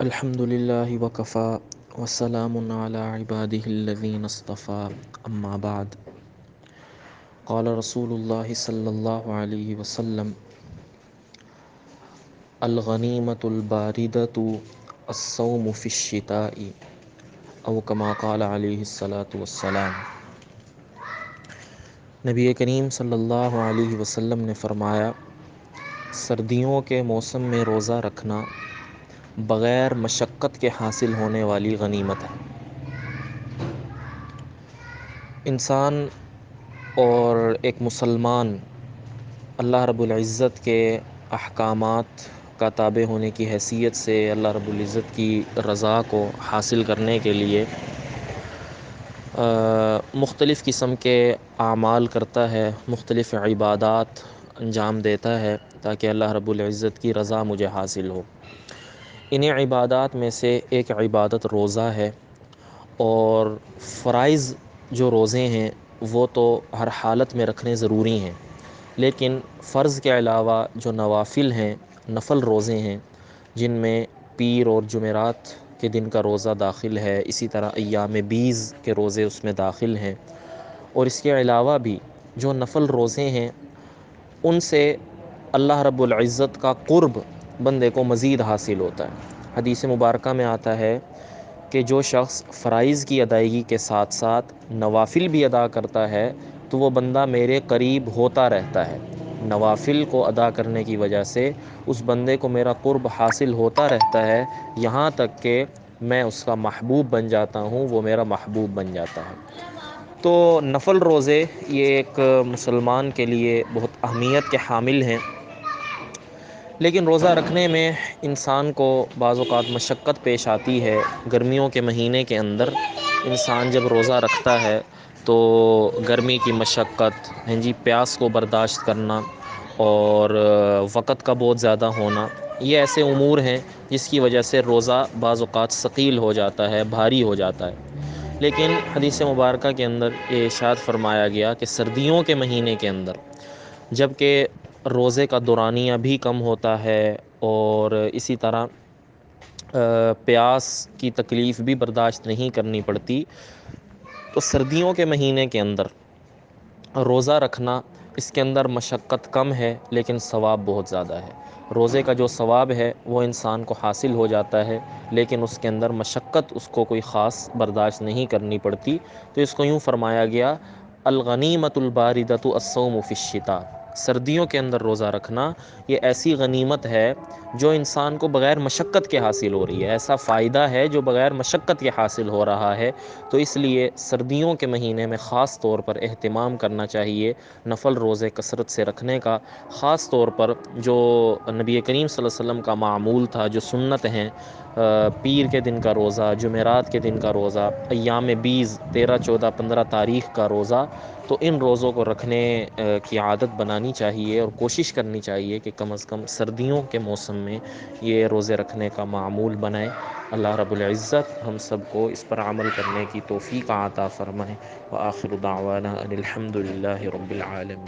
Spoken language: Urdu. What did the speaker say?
الحمد للہ وکفى وسلام علی عباده الذین اصطفى اما بعد قال رسول اللہ صلی اللہ علیہ وسلم الغنیمۃ الباردۃ الصوم فی الشتاء او کما قال علیہ الصلاۃ والسلام۔ نبی کریم صلی اللہ علیہ وسلم نے فرمایا، سردیوں کے موسم میں روزہ رکھنا بغیر مشقت کے حاصل ہونے والی غنیمت ہے۔ انسان اور ایک مسلمان اللہ رب العزت کے احکامات کا تابع ہونے کی حیثیت سے اللہ رب العزت کی رضا کو حاصل کرنے کے لیے مختلف قسم کے اعمال کرتا ہے، مختلف عبادات انجام دیتا ہے تاکہ اللہ رب العزت کی رضا مجھے حاصل ہو۔ انہیں عبادات میں سے ایک عبادت روزہ ہے، اور فرائض جو روزے ہیں وہ تو ہر حالت میں رکھنے ضروری ہیں، لیکن فرض کے علاوہ جو نوافل ہیں، نفل روزے ہیں، جن میں پیر اور جمعرات کے دن کا روزہ داخل ہے، اسی طرح ایام بیز کے روزے اس میں داخل ہیں، اور اس کے علاوہ بھی جو نفل روزے ہیں ان سے اللہ رب العزت کا قرب بندے کو مزید حاصل ہوتا ہے۔ حدیث مبارکہ میں آتا ہے کہ جو شخص فرائض کی ادائیگی کے ساتھ ساتھ نوافل بھی ادا کرتا ہے تو وہ بندہ میرے قریب ہوتا رہتا ہے۔ نوافل کو ادا کرنے کی وجہ سے اس بندے کو میرا قرب حاصل ہوتا رہتا ہے، یہاں تک کہ میں اس کا محبوب بن جاتا ہوں، وہ میرا محبوب بن جاتا ہے۔ تو نفل روزے یہ ایک مسلمان کے لیے بہت اہمیت کے حامل ہیں، لیکن روزہ رکھنے میں انسان کو بعض اوقات مشقت پیش آتی ہے۔ گرمیوں کے مہینے کے اندر انسان جب روزہ رکھتا ہے تو گرمی کی مشقت، پیاس کو برداشت کرنا اور وقت کا بہت زیادہ ہونا، یہ ایسے امور ہیں جس کی وجہ سے روزہ بعض اوقات ثقیل ہو جاتا ہے، بھاری ہو جاتا ہے۔ لیکن حدیث مبارکہ کے اندر یہ ارشاد فرمایا گیا کہ سردیوں کے مہینے کے اندر جب کہ روزے کا دورانیہ بھی کم ہوتا ہے اور اسی طرح پیاس کی تکلیف بھی برداشت نہیں کرنی پڑتی، تو سردیوں کے مہینے کے اندر روزہ رکھنا، اس کے اندر مشقت کم ہے لیکن ثواب بہت زیادہ ہے۔ روزے کا جو ثواب ہے وہ انسان کو حاصل ہو جاتا ہے، لیکن اس کے اندر مشقت اس کو کوئی خاص برداشت نہیں کرنی پڑتی۔ تو اس کو یوں فرمایا گیا، الغنیمۃ الباردۃ الصوم فی الشتاء، سردیوں کے اندر روزہ رکھنا یہ ایسی غنیمت ہے جو انسان کو بغیر مشقت کے حاصل ہو رہی ہے، ایسا فائدہ ہے جو بغیر مشقت کے حاصل ہو رہا ہے۔ تو اس لیے سردیوں کے مہینے میں خاص طور پر اہتمام کرنا چاہیے نفل روزے کثرت سے رکھنے کا، خاص طور پر جو نبی کریم صلی اللہ علیہ وسلم کا معمول تھا، جو سنت ہیں، پیر کے دن کا روزہ، جمعرات کے دن کا روزہ، ایام بیز 13، 14، 15 تاریخ کا روزہ، تو ان روزوں کو رکھنے کی عادت بنانی چاہیے اور کوشش کرنی چاہیے کہ کم از کم سردیوں کے موسم میں یہ روزے رکھنے کا معمول بنائیں۔ اللہ رب العزت ہم سب کو اس پر عمل کرنے کی توفیق عطا فرمائے۔ وآخر دعوانا ان الحمد للہ رب العالمین۔